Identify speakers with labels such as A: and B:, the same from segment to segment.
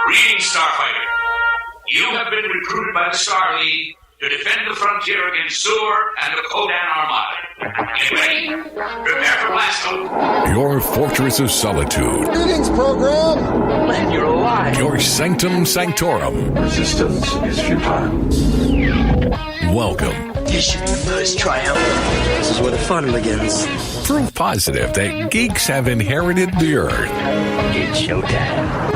A: Greetings, Starfighter. You have been recruited by the Star League to defend the frontier against Zur and the Kodan Armada. Get ready. Prepare for blast off.
B: Your fortress of solitude.
C: Greetings, program.
D: Glad you're alive.
B: Your sanctum sanctorum.
E: Resistance is futile.
B: Welcome.
D: This should be the first triumph. This is where the fun begins.
B: Proof positive that geeks have inherited the earth.
D: It's showtime.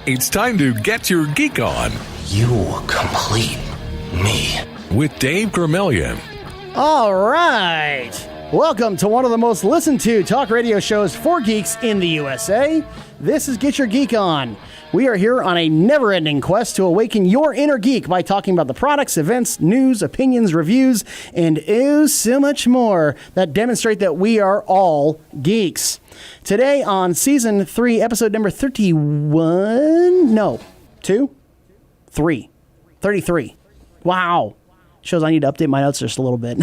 B: It's time to get your geek on
D: You complete me.
B: with Dave Gramillion.
F: All right. Welcome to one of the most listened to talk radio shows for geeks in the USA. This is Get Your Geek On. We are here on a never-ending quest to awaken your inner geek by talking about the products, events, news, opinions, reviews, and oh, so much more that demonstrate that we are all geeks. Today on Season 3, Episode number 31... No. 2? 3. 33. Wow. Shows I need to update my notes just a little bit.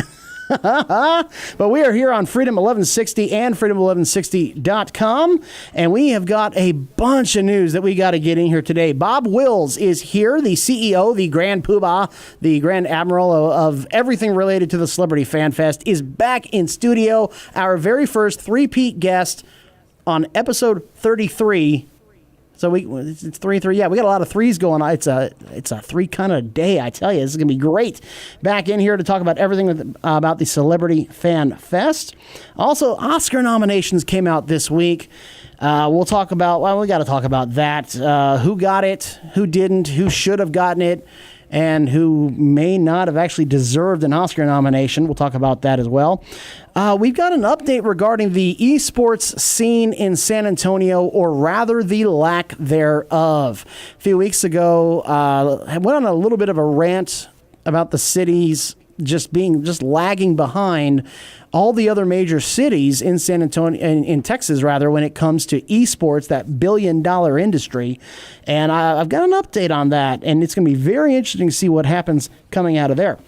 F: But we are here on Freedom 1160 and Freedom1160.com, and we have got a bunch of news that we got to get in here today. Bob Wills is here, the CEO, the Grand Poobah, the Grand Admiral of everything related to the Celebrity Fan Fest, is back in studio. Our very first three-peat guest on episode 33. So it's 3-3. Yeah, we got a lot of threes going on. It's a three kind of day, I tell you. This is going to be great. Back in here to talk about everything about the Celebrity Fan Fest. Also, Oscar nominations came out this week. We'll talk about, we got to talk about that. Who got it, who didn't, who should have gotten it, and who may not have actually deserved an Oscar nomination. We'll talk about that as well. We've got an update regarding the esports scene in San Antonio, or rather the lack thereof. A few weeks ago, I went on a little bit of a rant about the cities just lagging behind all the other major cities in San Antonio, in Texas rather, when it comes to esports, that billion-dollar industry. And I've got an update on that, and it's going to be very interesting to see what happens coming out of there.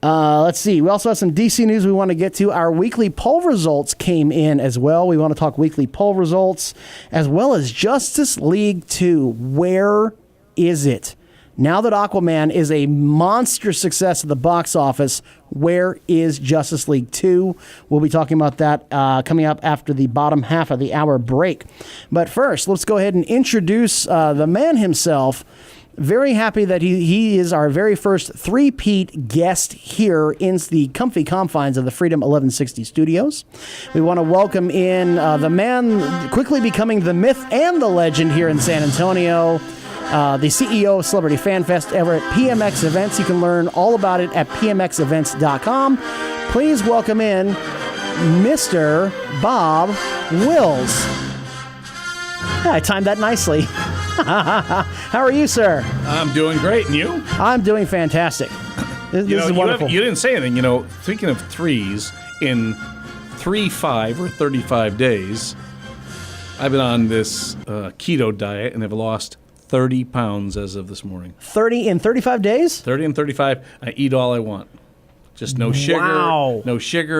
F: Let's see. We also have some DC news we want to get to. Our weekly poll results came in as well. We want to talk weekly poll results, as well as Justice League 2. Where is it? Now that Aquaman is a monster success at the box office, where is Justice League 2? We'll be talking about that coming up after the bottom half of the hour break. But first, let's go ahead and introduce the man himself. Very happy that he is our very first three-peat guest here in the comfy confines of the Freedom 1160 studios. We want to welcome in the man quickly becoming the myth and the legend here in San Antonio, the CEO of Celebrity Fan Fest ever at PMX Events. You can learn all about it at pmxevents.com. Please welcome in Mr. Bob Wills. Yeah, I timed that nicely. How are you, sir?
G: I'm doing great, and you?
F: I'm doing fantastic. This is wonderful.
G: You didn't say anything. Thinking of threes, in 5 or 35 days, I've been on this keto diet, and I've lost 30 pounds as of this morning.
F: 30 in 35 days?
G: 30 and 35. I eat all I want. Just no sugar,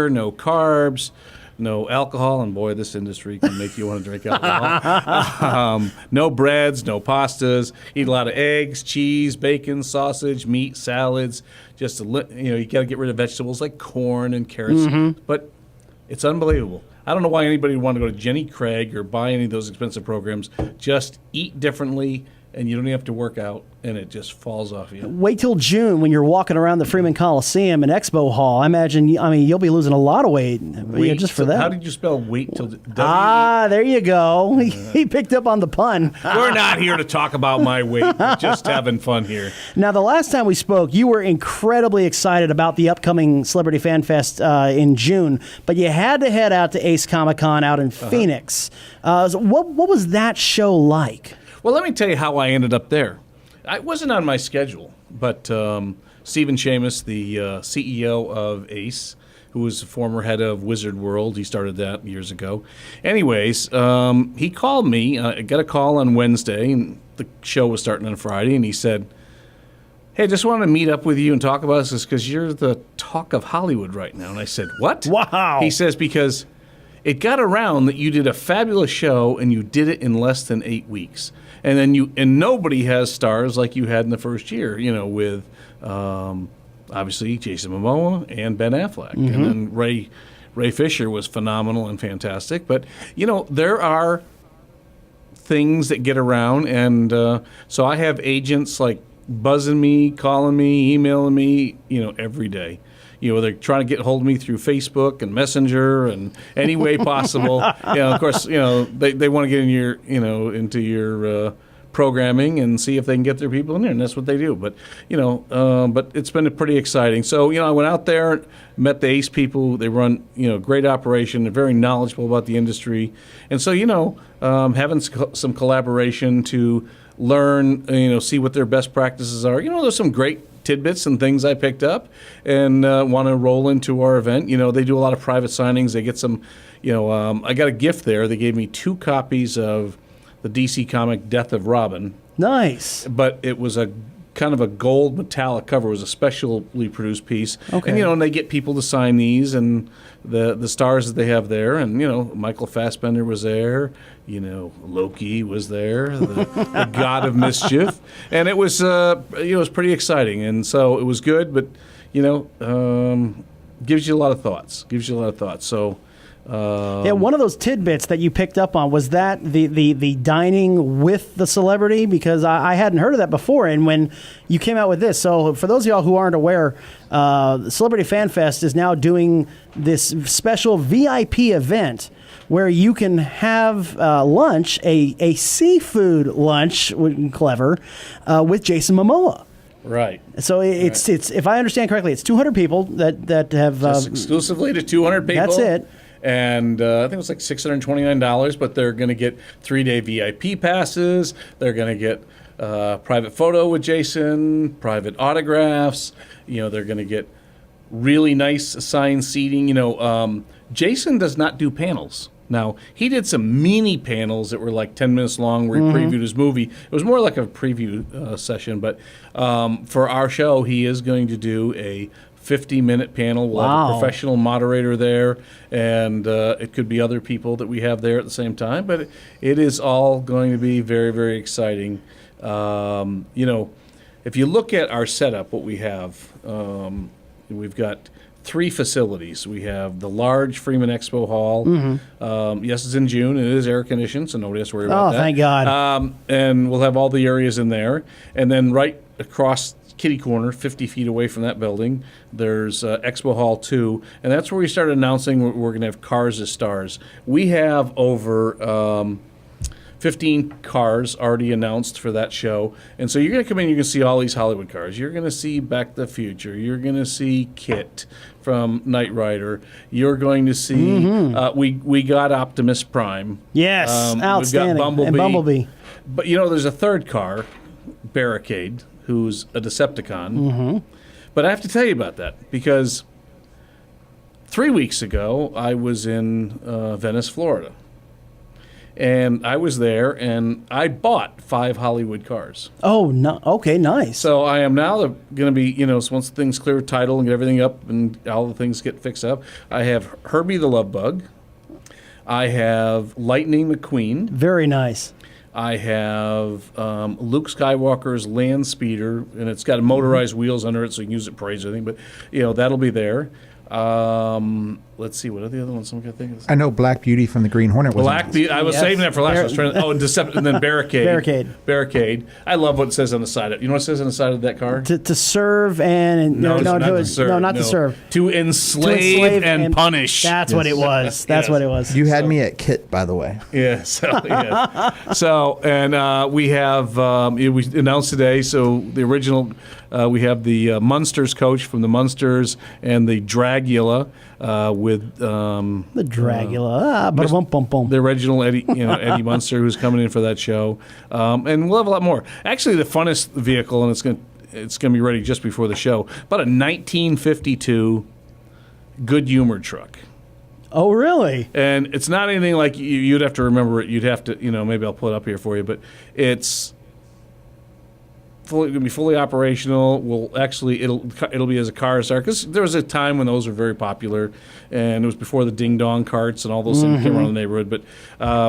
G: no carbs, no alcohol, and boy, this industry can make you want to drink alcohol. No breads, no pastas. Eat a lot of eggs, cheese, bacon, sausage, meat, salads. Just you got to get rid of vegetables like corn and carrots. Mm-hmm. But it's unbelievable. I don't know why anybody would want to go to Jenny Craig or buy any of those expensive programs. Just eat differently, and you don't even have to work out, and it just falls off you.
F: Wait till June when you're walking around the Freeman Coliseum and Expo Hall. I imagine, you'll be losing a lot of weight just for that.
G: How did you spell wait till?
F: There you go. He picked up on the pun.
G: We're not here to talk about my weight. We're just having fun here.
F: Now, the last time we spoke, you were incredibly excited about the upcoming Celebrity Fan Fest in June, but you had to head out to Ace Comic-Con out in Phoenix. So what was that show like?
G: Well, let me tell you how I ended up there. I wasn't on my schedule, but Stephen Shamus, the CEO of Ace, who was the former head of Wizard World, he started that years ago. Anyways, he called me. I got a call on Wednesday, and the show was starting on Friday, and he said, "Hey, just wanted to meet up with you and talk about this because you're the talk of Hollywood right now." And I said, "What?"
F: Wow.
G: He says, "Because it got around that you did a fabulous show, and you did it in less than 8 weeks. and then nobody has stars like you had in the first year, with obviously Jason Momoa and Ben Affleck, and then Ray Fisher was phenomenal and fantastic. But there are things that get around, and so I have agents like buzzing me, calling me, emailing me, every day. They're trying to get hold of me through Facebook and Messenger and any way possible. Of course, they want to get into your programming and see if they can get their people in there, and that's what they do. But but it's been pretty exciting. So I went out there, met the ACE people. They run great operation. They're very knowledgeable about the industry, and so having some collaboration to learn, see what their best practices are. There's some great tidbits and things I picked up and want to roll into our event. They do a lot of private signings. They get some, I got a gift there. They gave me 2 copies of the DC comic Death of Robin.
F: Nice.
G: But it was a kind of a gold metallic cover. It was a specially produced piece.
F: Okay.
G: And, and they get people to sign these and the stars that they have there. And, Michael Fassbender was there. Loki was there, the god of mischief. And it was, it was pretty exciting. And so it was good, but, gives you a lot of thoughts. So,
F: one of those tidbits that you picked up on was that the dining with the celebrity, because I hadn't heard of that before. And when you came out with this, so for those of y'all who aren't aware, Celebrity Fan Fest is now doing this special VIP event where you can have lunch, a seafood lunch, clever, with Jason Momoa.
G: Right.
F: So it's if I understand correctly, it's 200 people that have
G: just exclusively to 200 people.
F: That's it.
G: And I think it was like $629, but they're going to get 3-day VIP passes. They're going to get private photo with Jason, private autographs. They're going to get really nice assigned seating. Jason does not do panels. Now, he did some mini panels that were like 10 minutes long where he previewed his movie. It was more like a preview session, but for our show, he is going to do a 50-minute panel. We'll have a professional moderator there, and it could be other people that we have there at the same time, but it is all going to be very, very exciting. If you look at our setup, what we have, we've got 3 facilities. We have the large Freeman Expo Hall. Yes, it's in June. It is air-conditioned, so nobody has to worry about that.
F: Oh, thank God.
G: And we'll have all the areas in there. And then right across kitty corner, 50 feet away from that building, there's Expo Hall 2, and that's where we started announcing we're going to have cars as stars. We have over 15 cars already announced for that show, and so you're going to come in, you're going to see all these Hollywood cars. You're going to see Back to the Future. You're going to see KITT from Knight Rider. You're going to see, we got Optimus Prime.
F: Yes, outstanding.
G: We've got Bumblebee.
F: And Bumblebee.
G: But, there's a third car, Barricade, who's a Decepticon. But I have to tell you about that because 3 weeks ago I was in Venice, Florida. And I was there, and I bought 5 Hollywood cars.
F: Oh, no. Okay, nice.
G: So I am now going to be, so once things clear title and get everything up and all the things get fixed up, I have Herbie the Love Bug. I have Lightning McQueen.
F: Very nice.
G: I have Luke Skywalker's land speeder, and it's got motorized wheels under it, so you can use it for anything. But that'll be there. Let's see, what are the other ones? Someone can think of.
C: I know Black Beauty from the Green Hornet was
G: Black Beauty. I was saving that for last. I was trying to, and then Barricade.
F: Barricade.
G: I love what it says on the side of. You know what it says on the side of that car?
F: To serve and
G: not to serve. To enslave and punish.
F: That's what it was. That's what it was.
C: You had me at KITT, by the way.
G: Yeah. So and we have we announced today. So the original. We have the Munsters coach from the Munsters and the Dragula with
F: the Dragula.
G: The original Eddie Munster, who's coming in for that show, and we'll have a lot more. Actually, the funnest vehicle, and it's gonna be ready just before the show. About a 1952 Good Humor truck.
F: Oh, really?
G: And it's not anything like you'd have to remember it. You'd have to, maybe I'll pull it up here for you, but it's going to be fully operational. It'll be as a car star, because there was a time when those were very popular, and it was before the ding dong carts and all those things came around the neighborhood. But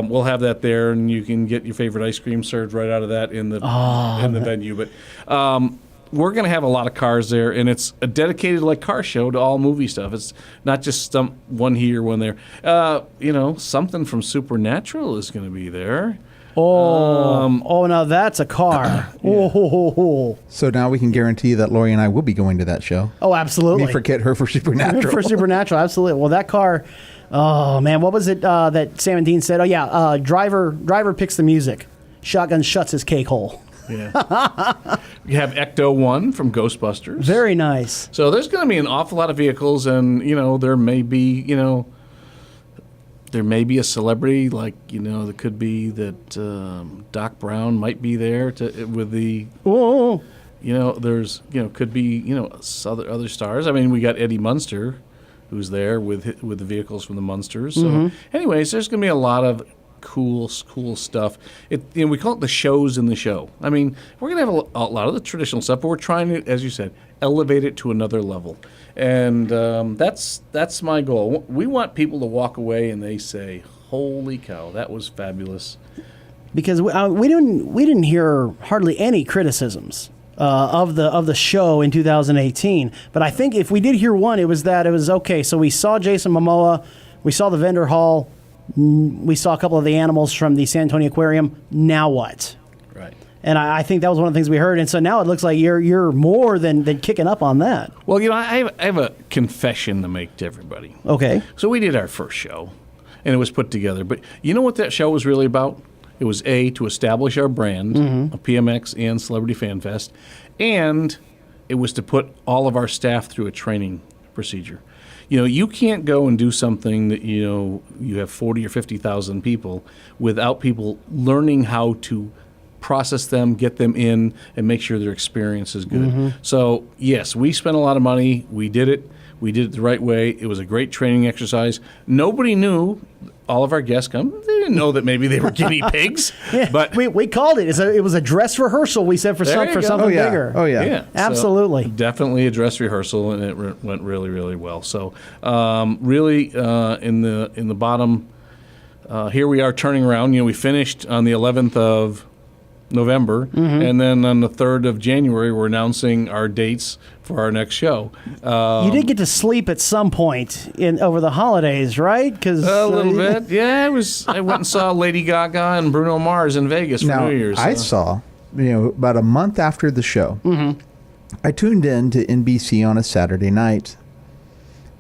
G: we'll have that there, and you can get your favorite ice cream served right out of that in the venue. But we're going to have a lot of cars there, and it's a dedicated car show to all movie stuff. It's not just one here, one there. Something from Supernatural is going to be there.
F: Now that's a car. Oh,
C: So now we can guarantee that Lori and I will be going to that show.
F: oh, absolutely.
C: We forget her for Supernatural.
F: For Supernatural, absolutely. Well, that car. Oh man, what was it that Sam and Dean said? Oh yeah, driver picks the music. Shotgun shuts his cake hole.
G: Yeah. You have Ecto-1 from Ghostbusters.
F: Very nice.
G: So there's going to be an awful lot of vehicles, and there may be a celebrity there could be that Doc Brown might be there with the.
F: Oh.
G: There's could be other stars. I mean, we got Eddie Munster, who's there with the vehicles from the Munsters. So, anyways, there's going to be a lot of cool stuff. We call it the shows in the show. I mean, we're going to have a lot of the traditional stuff, but we're trying to, as you said, elevate it to another level. And that's my goal. We want people to walk away and they say, "Holy cow, that was fabulous!"
F: Because we didn't hear hardly any criticisms of the show in 2018. But I think if we did hear one, it was okay. So we saw Jason Momoa, we saw the vendor hall. We saw a couple of the animals from the San Antonio Aquarium. Now what?
G: Right.
F: And I think that was one of the things we heard. And so now it looks like you're more than kicking up on that.
G: Well, I have a confession to make to everybody.
F: Okay.
G: So we did our first show, and it was put together. But you know what that show was really about? It was to establish our brand, a PMX and Celebrity Fan Fest, and it was to put all of our staff through a training procedure. You can't go and do something that, you have 40 or 50,000 people without people learning how to process them, get them in, and make sure their experience is good. So, yes, we spent a lot of money. We did it. We did it the right way. It was a great training exercise. Nobody knew. All of our guests they didn't know that maybe they were guinea pigs.
F: Yeah,
G: but
F: we called it. It was a dress rehersal. We said for something bigger.
C: Oh yeah.
G: Yeah,
F: absolutely.
G: So definitely a dress rehearsal, and it went really, really well. So really in the bottom, here we are turning around. We finished on the 11th of November, and then on the 3rd of January, we're announcing our dates for our next show.
F: You did get to sleep at some point over the holidays, right?
G: A little bit, yeah. I went and saw Lady Gaga and Bruno Mars in Vegas for New Year's.
C: I saw, about a month after the show, I tuned in to NBC on a Saturday night,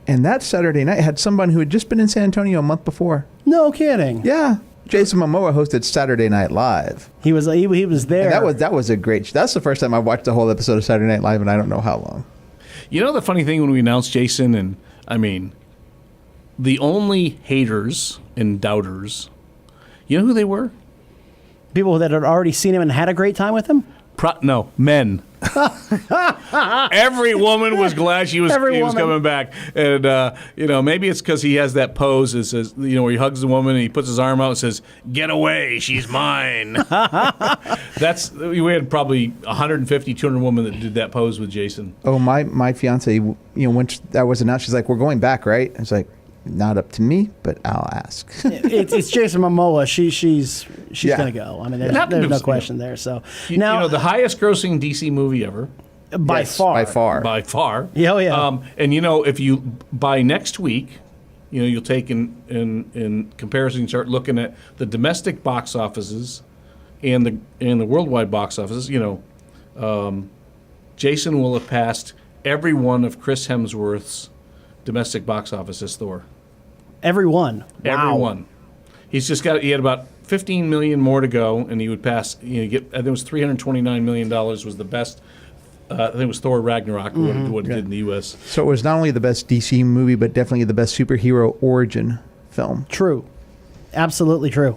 C: and that Saturday night had someone who had just been in San Antonio a month before.
F: No kidding.
C: Yeah. Jason Momoa hosted Saturday Night Live.
F: He was there.
C: And that was a great. That's the first time I watched a whole episode of Saturday Night Live, and I don't know how long.
G: The funny thing when we announced Jason, and I mean, the only haters and doubters, you know who they were?
F: People that had already seen him and had a great time with him.
G: No, men. Every woman was glad he was coming back, and maybe it's because he has that pose that says, where he hugs the woman and he puts his arm out and says, "Get away, she's mine." We had probably 150, 200 women that did that pose with Jason.
C: Oh, my fiance, when that was announced, she's like, "We're going back, right?" It's like, not up to me, but I'll ask.
F: It's Jason Momoa. She's going to go. I mean, there's no question there. So now,
G: the highest grossing DC movie ever.
F: By far.
G: Yeah,
F: oh, yeah.
G: And if you by next week, you'll take in comparison, start looking at the domestic box offices and the worldwide box offices. Jason will have passed every one of Chris Hemsworth's domestic box office as Thor.
F: Every one. Wow.
G: Every one. He had about 15 million more to go, and he would pass. I think it was $329 million was the best. I think it was Thor Ragnarok, what it did in the U.S.
C: So it was not only the best DC movie, but definitely the best superhero origin film.
F: True. Absolutely true.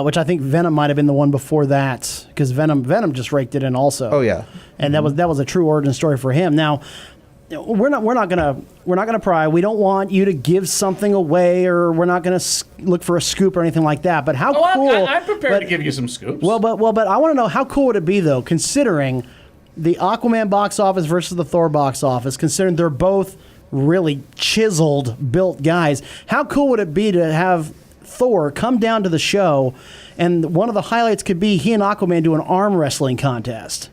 F: Which I think Venom might have been the one before that, because Venom just raked it in also.
C: Oh, yeah.
F: And that was a true origin story for him. Now, we're not gonna pry. We don't want you to give something away, or we're not gonna look for a scoop or anything like that. But how cool?
G: I'm prepared to give you some scoops.
F: But I want to know how cool would it be though, considering the Aquaman box office versus the Thor box office, considering they're both really chiseled, built guys. How cool would it be to have Thor come down to the show, and one of the highlights could be he and Aquaman do an arm wrestling contest?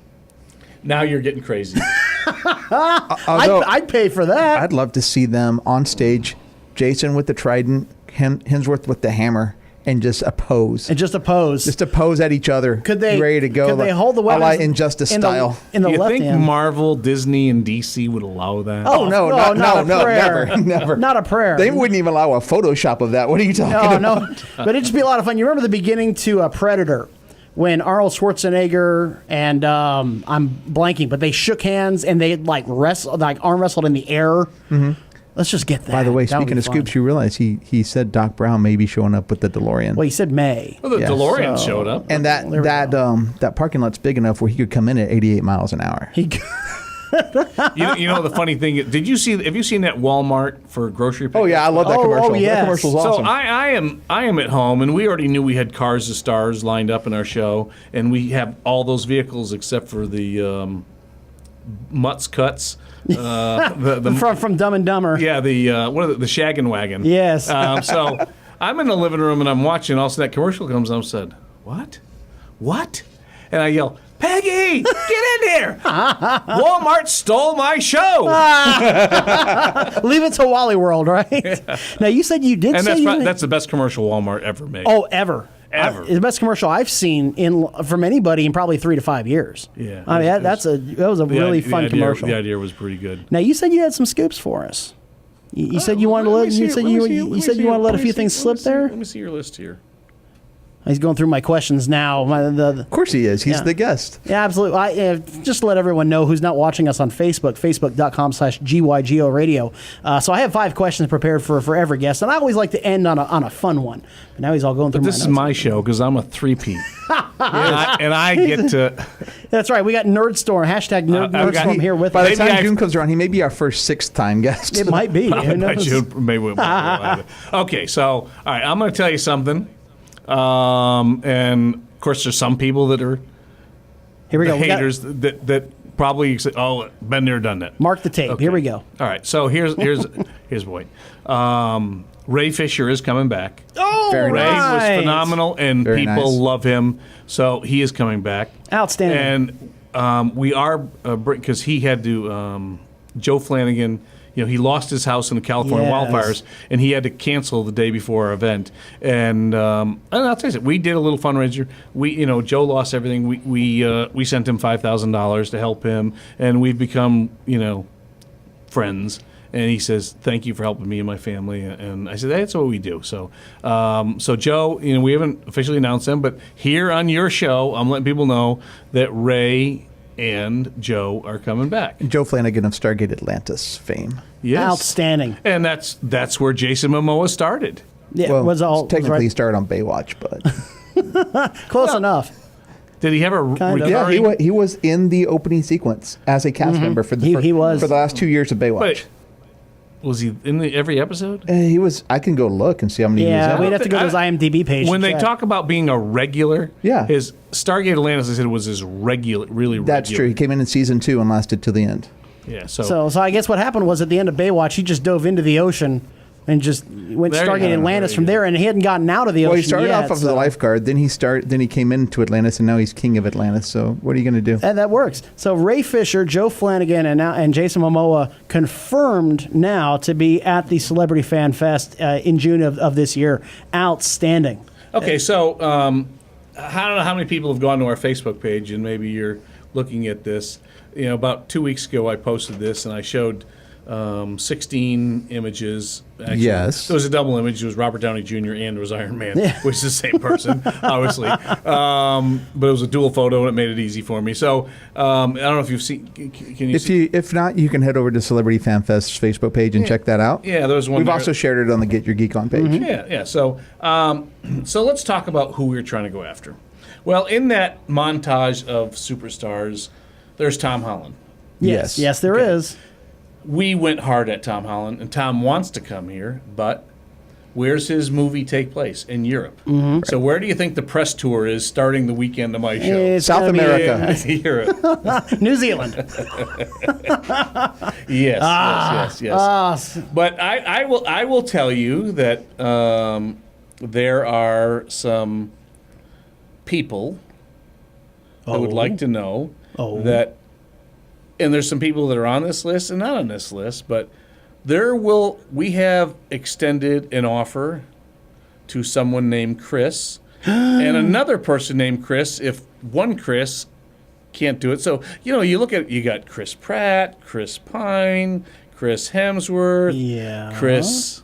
G: Now you're getting crazy.
F: I'd pay for that.
C: I'd love to see them on stage, Jason with the trident, Hemsworth with the hammer, and just a pose.
F: Just a pose
C: at each other.
F: Could they
C: ready to go?
F: Could they hold the
C: a
F: weapons
C: la Injustice style?
F: In the
G: You
F: left
G: think
F: hand.
G: Marvel, Disney, and DC would allow that?
C: Oh no, never.
F: Not a prayer.
C: They wouldn't even allow a Photoshop of that. What are you talking about?
F: No. But it'd just be a lot of fun. You remember the beginning to Predator, when Arnold Schwarzenegger and I'm blanking, but they shook hands and they arm wrestled in the air. Mm-hmm. Let's just get that.
C: By the way,
F: That would
C: speaking
F: be
C: of
F: fun.
C: scoops, you realize he said Doc Brown may be showing up with the DeLorean.
F: Well, he said May.
G: Well, the
C: Yeah.
G: DeLorean showed up.
C: And that parking lot's big enough where he could come in at 88 miles an hour.
F: He
G: You know the funny thing? Have you seen that Walmart for grocery pickup?
C: Oh yeah, I love that commercial.
F: yes.
C: That commercial's awesome.
G: So I am at home, and we already knew we had Cars of Stars lined up in our show, and we have all those vehicles except for the Mutts Cuts.
F: from Dumb and Dumber.
G: Yeah, the Shaggin' Wagon.
F: Yes.
G: So I'm in the living room and I'm watching. All of a sudden that commercial comes on. I said, "What?" And I yell, "Peggy, get in here! Walmart stole my show!"
F: Leave it to Wally World, right? Now you said you did.
G: And
F: say
G: that's the best commercial Walmart ever made.
F: Oh, ever.
G: Ever.
F: It's the best commercial I've seen from anybody in probably 3 to 5 years.
G: Yeah.
F: I mean, that was a really fun commercial.
G: The idea was pretty good.
F: Now you said you had some scoops for us. You said you wanted to let let a few things slip there.
G: Let me see your list here.
F: He's going through my questions now.
C: Of course he is. He's
F: Yeah.
C: the guest.
F: Yeah, absolutely. Just to let everyone know who's not watching us on Facebook, facebook.com/GYGO radio. So I have 5 questions prepared for every guest, and I always like to end on a fun one. But now he's all going through
G: This is my show because I'm a three-peat. and I get to...
F: That's right. We got Nerdstorm, hashtag Nerdstorm here with
C: By
F: us.
C: the time June comes around, he may be our first 6th time guest.
F: It might be. Who
G: I
F: knows?
G: should, maybe we'll Okay, so, all right, I'm going to tell you something. And, of course, there's some people that are
F: Here we go.
G: haters that probably say, "Oh, been there, done that."
F: Mark the tape.
G: Okay.
F: Here we go.
G: All right, so here's the point. Ray Fisher is coming back.
F: Oh,
C: Very
G: Ray
C: nice.
G: was phenomenal, and
C: Very
G: people
C: nice.
G: love him, so he is coming back.
F: Outstanding.
G: And we are because he had to. Joe Flanagan, he lost his house in the California
F: Yes.
G: wildfires, and he had to cancel the day before our event. And I'll tell you, we did a little fundraiser. Joe lost everything. We sent him $5,000 to help him, and we've become friends. And he says, "Thank you for helping me and my family." And I said, "That's what we do." So, Joe, we haven't officially announced him, but here on your show, I'm letting people know that Ray and Joe are coming back.
C: Joe Flanagan of Stargate Atlantis fame.
G: Yes.
F: Outstanding.
G: And that's where Jason Momoa started.
F: Yeah,
C: Well,
F: was all
C: technically
F: was
C: he started on Baywatch, but
F: right. Close enough.
G: Did he have a
F: Kind of.
C: yeah,
G: recurring?
C: he was in the opening sequence as a cast member for the
F: He was.
C: for the last 2 years of Baywatch.
G: Wait, was he in every episode?
C: He was. I can go look and see how many he was
F: Yeah,
C: in.
F: we'd have to go to his IMDb page.
G: When
F: to
G: they
F: check.
G: talk about being a regular,
C: Yeah.
G: his Stargate Atlantis, I said, was his regular, really
C: That's
G: regular.
C: true. He came in season 2 and lasted till the end.
G: Yeah,
F: So I guess what happened was at the end of Baywatch, he just dove into the ocean and just went
G: There you
F: Stargate
G: go.
F: Atlantis
G: There
F: from
G: you
F: there, and he hadn't gotten out of the
C: Well,
F: ocean
C: he started
F: yet.
C: off as a lifeguard, then he came into Atlantis, and now he's king of Atlantis. So what are you going to do?
F: And that works. So Ray Fisher, Joe Flanagan, and Jason Momoa confirmed now to be at the Celebrity Fan Fest in June of this year. Outstanding.
G: Okay, so I don't know how many people have gone to our Facebook page, and maybe you're looking at this. About 2 weeks ago, I posted this, and I showed 16 images. Actually,
C: Yes.
G: It was a double image. It was Robert Downey Jr. and it was Iron Man, which is the same person, obviously. But it was a dual photo, and it made it easy for me. So I don't know if you've seen. Can you see?
C: If not, you can head over to Celebrity Fan Fest's Facebook page and check that out.
G: Yeah, there's one.
C: We've
G: there.
C: also shared it on the Get Your Geek On page.
G: Yeah. So, so let's talk about who we're trying to go after. Well, in that montage of superstars, there's Tom Holland.
F: Yes, there is.
G: we went hard at Tom Holland, and Tom wants to come here, but where's his movie take place? In Europe.
F: Mm-hmm.
G: So where do you think the press tour is starting the weekend of my show?
F: It's
C: South
F: gonna be
C: America.
G: Europe.
F: New Zealand.
G: Yes. But I will tell you that there are some people that would like to know that, and there's some people that are on this list and not on this list, but we have extended an offer to someone named Chris and another person named Chris if one Chris can't do it. So, you look at, you got Chris Pratt, Chris Pine, Chris Hemsworth, Chris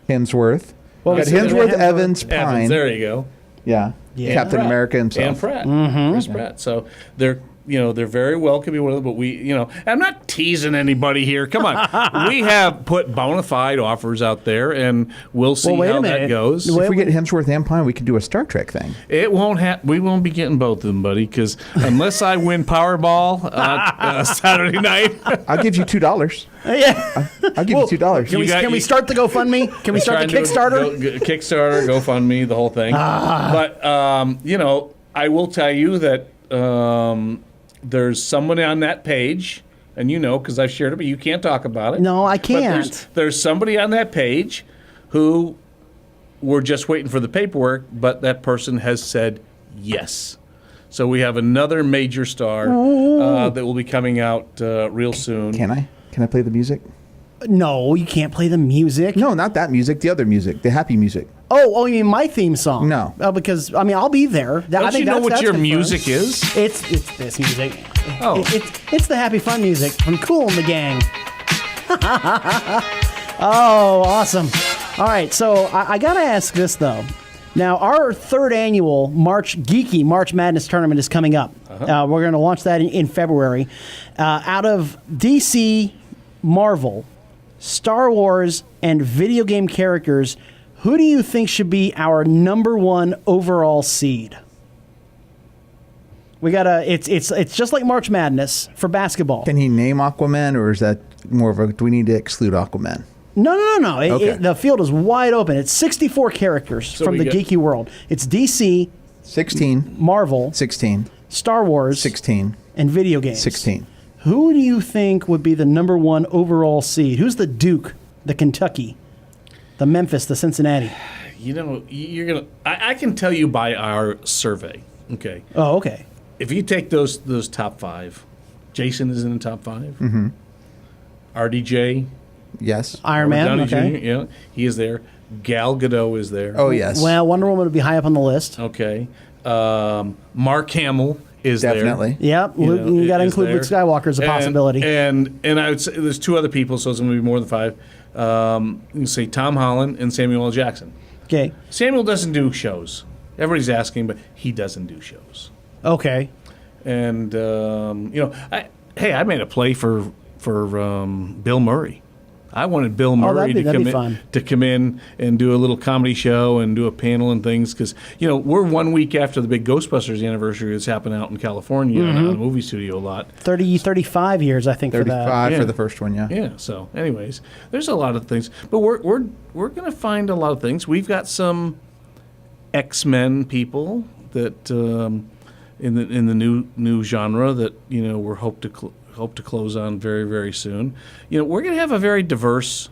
C: Hemsworth.
F: Well,
C: got
F: so there's
C: Hemsworth,
F: Hemsworth,
C: Evans, Pine.
G: Evans. There you go.
C: Yeah. Captain
G: Pratt.
C: America himself.
G: And Pratt. Chris Pratt. So they're very welcoming one of them, but we, I'm not teasing anybody here. Come on. We have put bona fide offers out there, and we'll see how that goes.
C: If we get Hemsworth and Pine, we could do a Star Trek thing.
G: It won't we won't be getting both of them, buddy, because unless I win Powerball Saturday night.
C: I'll give you $2.
F: Yeah.
C: I'll give you $2.
F: Can we start the GoFundMe? Can we start the Kickstarter?
G: Kickstarter, GoFundMe, the whole thing. But, I will tell you that there's someone on that page, and because I've shared it, but you can't talk about it.
F: No, I
G: But
F: can't.
G: there's somebody on that page who we're just waiting for the paperwork, but that person has said yes. So we have another major star that will be coming out real soon.
C: Can I? Can I play the music?
F: No, you can't play the music.
C: No, not that music. The other music. The happy music.
F: Oh, you mean my theme song?
C: No.
F: Because I'll be there.
G: Don't you know what your music is?
F: It's this music.
G: Oh.
F: It's the happy fun music from Kool and the Gang. Oh, awesome. All right, so I got to ask this, though. Now, our third annual March Madness tournament is coming up. We're going to launch that in February. Out of DC, Marvel, Star Wars, and video game characters, who do you think should be our number one overall seed? We gotta. It's just like March Madness for basketball.
C: Can he name Aquaman, or is that more of a? Do we need to exclude Aquaman?
F: No.
C: Okay.
F: The field is wide open. It's 64 characters from the geeky world. It's DC,
C: 16,
F: Marvel,
C: 16,
F: Star Wars,
C: 16,
F: and video games.
C: 16.
F: Who do you think would be the number one overall seed? Who's the Duke, the Kentucky, the Memphis, the Cincinnati?
G: You're gonna. I can tell you by our survey. Okay.
F: Oh, okay.
G: If you take those top five, Jason is in the top 5. Mm-hmm. RDJ,
C: Yes.
F: Iron Man.
G: Downey
F: Okay.
G: Jr., he is there. Gal Gadot is there.
C: Oh, yes.
F: Well, Wonder Woman would be high up on the list.
G: Okay. Mark Hamill is
C: Definitely.
F: Yep.
G: You
F: You got to
G: is
F: include
G: there.
F: Luke Skywalker as a possibility.
G: And I would say there's 2 other people, so it's going to be more than 5. You can say Tom Holland and Samuel L. Jackson.
F: Okay.
G: Samuel doesn't do shows. Everybody's asking, but he doesn't do shows.
F: Okay.
G: And I made a play for Bill Murray. I wanted Bill Murray to come in and do a little comedy show and do a panel and things because we're 1 week after the big Ghostbusters anniversary that's happened out in California and out in the movie studio a lot.
F: 35 years, I think,
C: 35
F: for that.
C: for the first one, yeah.
G: Yeah. So, anyways, there's a lot of things, but we're going to find a lot of things. We've got some X-Men people that in the new genre that we're hope to close on very, very soon. We're going to have a very diverse,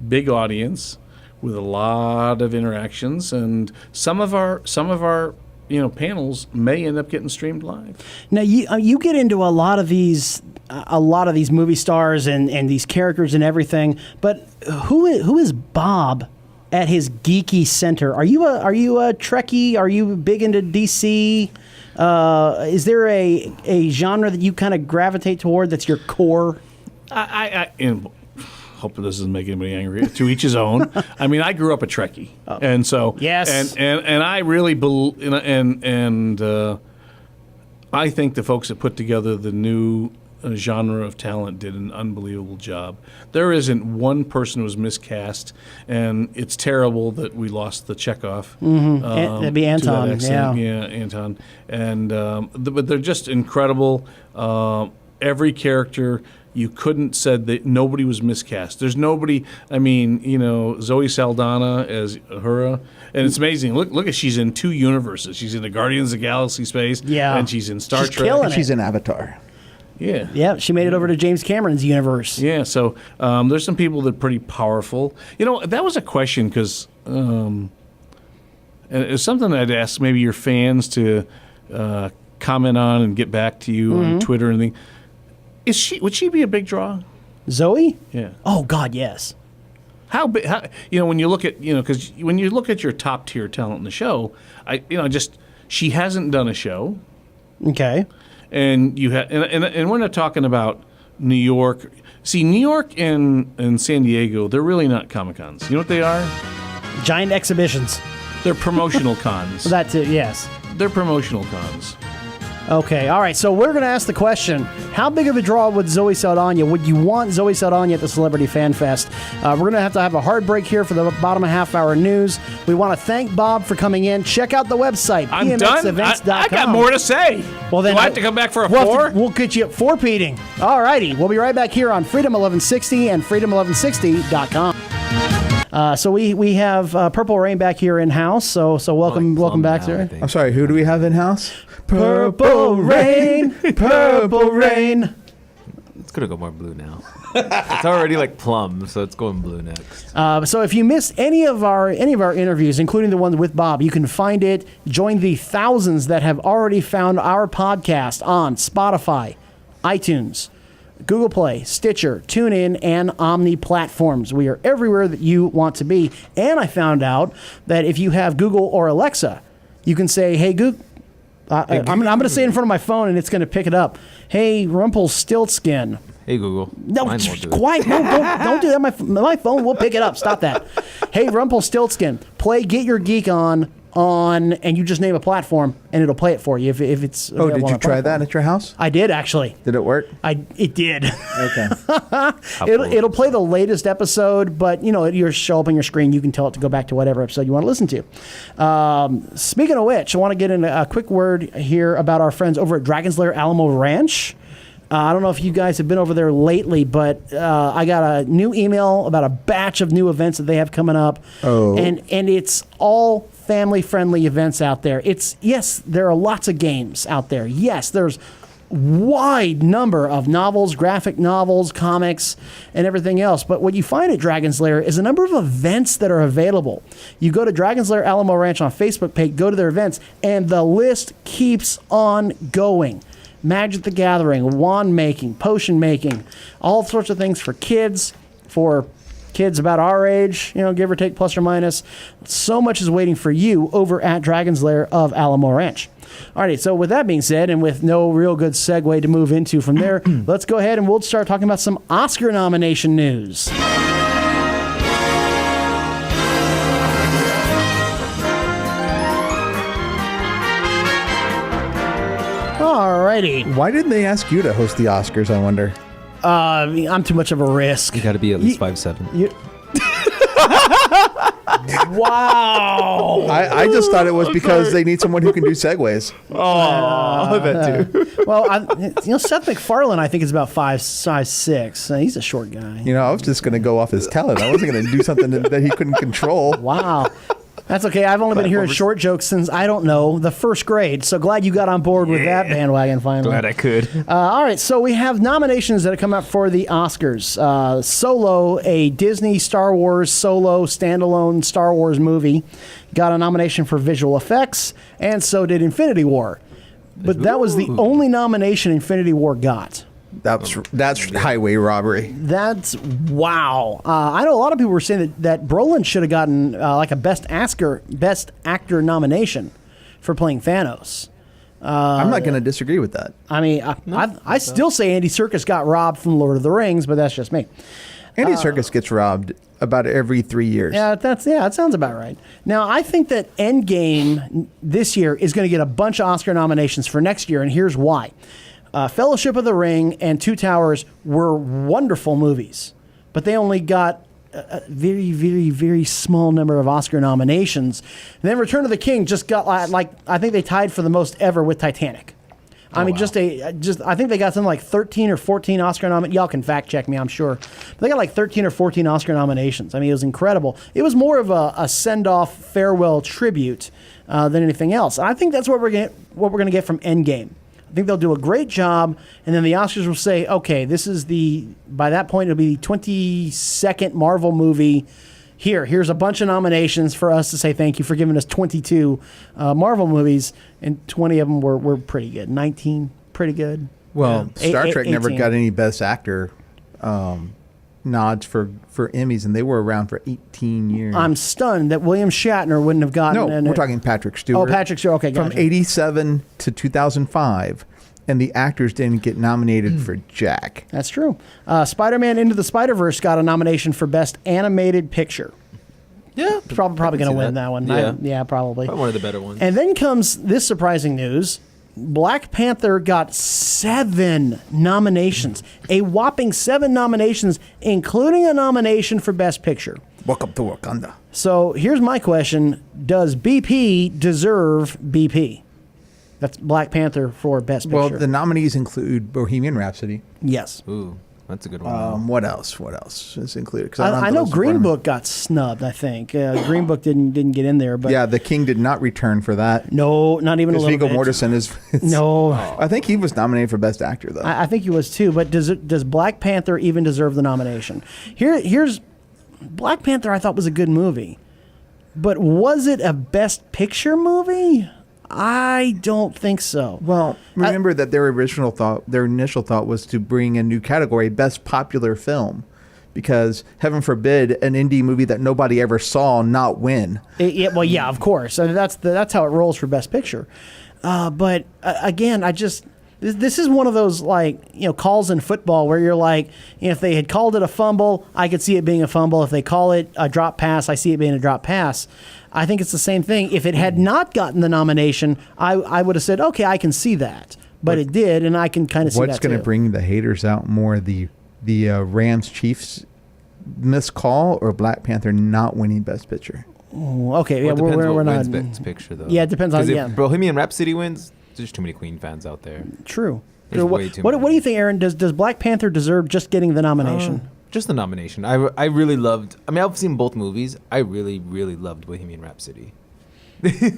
G: big audience with a lot of interactions, and some of our panels may end up getting streamed live.
F: Now you get into a lot of these movie stars and these characters and everything, but who is Bob at his geeky center? Are you a Trekkie? Are you big into DC? Is there a genre that you kind of gravitate toward that's your core?
G: I hope this doesn't make anybody angry. To each his own. I mean, I grew up a Trekkie, and so
F: yes,
G: and I really believe, and I think the folks that put together the new genre of talent did an unbelievable job. There isn't one person who was miscast, and it's terrible that we lost the Chekhov.
F: That'd be Anton.
G: Yeah, Anton. And but they're just incredible. Every character you couldn't said that nobody was miscast. There's nobody. I mean, Zoe Saldana as Uhura, and it's amazing. Look at she's in 2 universes. She's in the Guardians of the Galaxy space, and she's in Star Trek.
F: Killing it.
C: She's in Avatar.
G: Yeah.
F: Yeah, she made it over to James Cameron's universe.
G: Yeah, so there's some people that are pretty powerful. That was a question because and it's something I'd ask maybe your fans to comment on and get back to you on Twitter and things. Would she be a big draw?
F: Zoe?
G: Yeah.
F: Oh God, yes.
G: How big? When you look at because when you look at your top tier talent in the show, she hasn't done a show.
F: Okay.
G: And you have, and we're not talking about New York. See, New York and San Diego, they're really not Comic Cons. You know what they are?
F: Giant exhibitions.
G: They're promotional cons.
F: That too, yes.
G: They're promotional cons.
F: Okay, all right. So we're going to ask the question: how big of a draw would Zoe Saldana? Would you want Zoe Saldana at the Celebrity Fan Fest? We're going to have a hard break here for the bottom of half-hour news. We want to thank Bob for coming in. Check out the website.
G: I'm done. I got more to say.
F: Well, then
G: do I have to come back for a 4?
F: We'll get you at 4-peating. All righty. We'll be right back here on Freedom 1160 and freedom1160.com. So we have Purple Rain back here in house. So welcome back, sir.
C: I'm sorry. Who do we have in house?
F: Purple rain, purple rain.
H: It's gonna go more blue now. It's already like plum, so it's going blue next.
F: So if you missed any of our interviews, including the one with Bob, you can find it. Join the thousands that have already found our podcast on Spotify, iTunes, Google Play, Stitcher, TuneIn, and Omni platforms. We are everywhere that you want to be. And I found out that if you have Google or Alexa, you can say, "Hey Google." I'm going to say it in front of my phone, and it's going to pick it up. Hey, Rumpelstiltskin.
H: Hey, Google.
F: No,
H: Mine won't do it.
F: quiet. No, don't do that. My phone will pick it up. Stop that. Hey, Rumpelstiltskin, play Get Your Geek on, and you just name a platform, and it'll play it for you if it's.
C: Oh, did you try that at your house?
F: I did, actually.
C: Did it work?
F: It did.
C: Okay.
F: It'll play the latest episode, but you show up on your screen. You can tell it to go back to whatever episode you want to listen to. Speaking of which, I want to get in a quick word here about our friends over at Dragon's Lair Alamo Ranch. I don't know if you guys have been over there lately, but I got a new email about a batch of new events that they have coming up.
C: Oh.
F: And it's all family-friendly events out there. Yes, there are lots of games out there. Yes, there's wide number of novels, graphic novels, comics, and everything else. But what you find at Dragon's Lair is a number of events that are available. You go to Dragon's Lair Alamo Ranch on Facebook page, go to their events, and the list keeps on going. Magic the Gathering, wand making, potion making, all sorts of things for kids, for kids about our age, give or take, plus or minus. So much is waiting for you over at Dragon's Lair of Alamo Ranch. All right, so with that being said, and with no real good segue to move into from there, let's go ahead and we'll start talking about some Oscar nomination news. Alrighty.
C: Why didn't they ask you to host the Oscars, I wonder?
F: I'm too much of a risk.
H: You got to be at least 5'7".
F: Wow.
C: I just thought it was because they need someone who can do segues.
H: That too.
F: Well, Seth MacFarlane, I think, is about 5'6". He's a short guy.
C: I was just going to go off his talent. I wasn't going to do something that he couldn't control.
F: Wow. That's okay. I've only been hearing short jokes since, I don't know, the first grade. So glad you got on board with that bandwagon finally.
H: Glad I could.
F: All right. So we have nominations that have come up for the Oscars. Solo, a Disney Star Wars solo standalone Star Wars movie, got a nomination for visual effects, and so did Infinity War. But that was the only nomination Infinity War got.
C: That's highway robbery.
F: That's wow. I know a lot of people were saying that Brolin should have gotten like a Best Actor nomination for playing Thanos.
C: I'm not going to disagree with that.
F: I mean, I still say Andy Serkis got robbed from Lord of the Rings, but that's just me.
C: Andy Serkis gets robbed about every 3 years.
F: Yeah, that sounds about right. Now, I think that Endgame this year is going to get a bunch of Oscar nominations for next year, and here's why. Fellowship of the Ring and Two Towers were wonderful movies, but they only got a very, very, very small number of Oscar nominations. And then Return of the King just got, I think they tied for the most ever with Titanic. I mean, just I think they got something like 13 or 14 Oscar nominations. Y'all can fact check me, I'm sure. But they got like 13 or 14 Oscar nominations. I mean, it was incredible. It was more of a send-off, farewell tribute than anything else. And I think that's what we're going to get from Endgame. I think they'll do a great job, and then the Oscars will say, okay, this is by that point, it'll be the 22nd Marvel movie. Here's a bunch of nominations for us to say thank you for giving us 22 Marvel movies, and 20 of them were pretty good. 19, pretty good.
C: Well, Star Trek never
F: 18.
C: got any Best Actor nods for Emmys, and they were around for 18 years.
F: I'm stunned that William Shatner wouldn't have gotten.
C: No, we're talking Patrick Stewart.
F: Oh, Patrick Stewart. Okay,
C: from
F: gotcha.
C: 87 to 2005, and the actors didn't get nominated for jack.
F: That's true. Spider-Man Into the Spider-Verse got a nomination for Best Animated Picture.
H: Yeah.
F: Probably going to
H: see
F: win
H: that.
F: that one.
H: Yeah.
F: Probably.
H: Probably one of the better ones.
F: And then comes this surprising news. Black Panther got 7 nominations. A whopping 7 nominations, including a nomination for Best Picture.
C: Welcome to Wakanda.
F: So here's my question. Does BP deserve BP? That's Black Panther for Best Picture.
C: Well, the nominees include Bohemian Rhapsody.
F: Yes.
H: Ooh, that's a good one.
C: What else? What else is included? 'Cause
F: I
C: don't have
F: know
C: the list in front
F: Green
C: of me.
F: Book got snubbed, I think. Green Book didn't get in there. But
C: Yeah, The King did not return for that.
F: no, not even a
C: Because
F: little
C: Viggo
F: bit.
C: Mortensen is.
F: No.
C: I think he was nominated for Best Actor, though.
F: I think he was too, but does Black Panther even deserve the nomination? Here's Black Panther. I thought was a good movie, but was it a Best Picture movie? I don't think so.
C: Well, remember that their initial thought was to bring a new category, Best Popular Film, because heaven forbid an indie movie that nobody ever saw not win.
F: Well, yeah, of course. I mean, that's how it rolls for Best Picture. But again, this is one of those calls in football where you're like, if they had called it a fumble, I could see it being a fumble. If they call it a drop pass, I see it being a drop pass. I think it's the same thing. If it had not gotten the nomination, I would have said, okay, I can see that. But it did, and I can kind of see that
C: What's going to
F: too.
C: bring the haters out more, the Rams Chiefs missed call or Black Panther not winning Best Picture?
F: Okay, yeah,
H: Well, it depends
F: we're
H: what
F: not.
H: wins Best Picture, though.
F: Yeah, it depends on-
H: 'Cause if
F: yeah.
H: Bohemian Rhapsody wins, there's too many Queen fans out there.
F: True.
H: There's
F: What
H: way too
F: what
H: many.
F: do you think, Aaron? Does Black Panther deserve just getting the nomination?
H: Just the nomination. I really loved. I mean, I've seen both movies. I really, really loved Bohemian Rhapsody.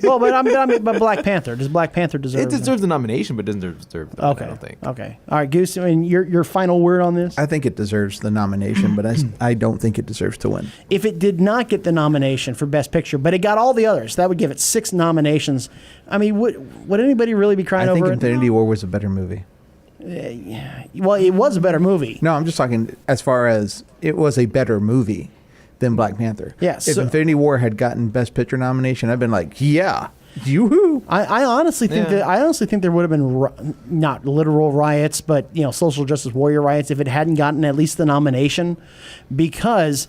F: Well, but Black Panther. Does Black Panther deserve?
H: It deserves the nomination, but doesn't deserve the win,
F: Okay.
H: I don't think.
F: Okay. All right, Goose. I mean, your final word on this?
C: I think it deserves the nomination, but I don't think it deserves to win.
F: If it did not get the nomination for Best Picture, but it got all the others, that would give it 6 nominations. I mean, would anybody really be crying
C: I think
F: over
C: Infinity War was a better movie.
F: it? Well, it was a better movie.
C: No, I'm just talking as far as it was a better movie than Black Panther.
F: Yeah,
C: If
F: so-
C: Infinity War had gotten Best Picture nomination, I'd been like, yeah, yoo-hoo.
F: I honestly think there would have been not literal riots, but social justice warrior riots if it hadn't gotten at least the nomination, because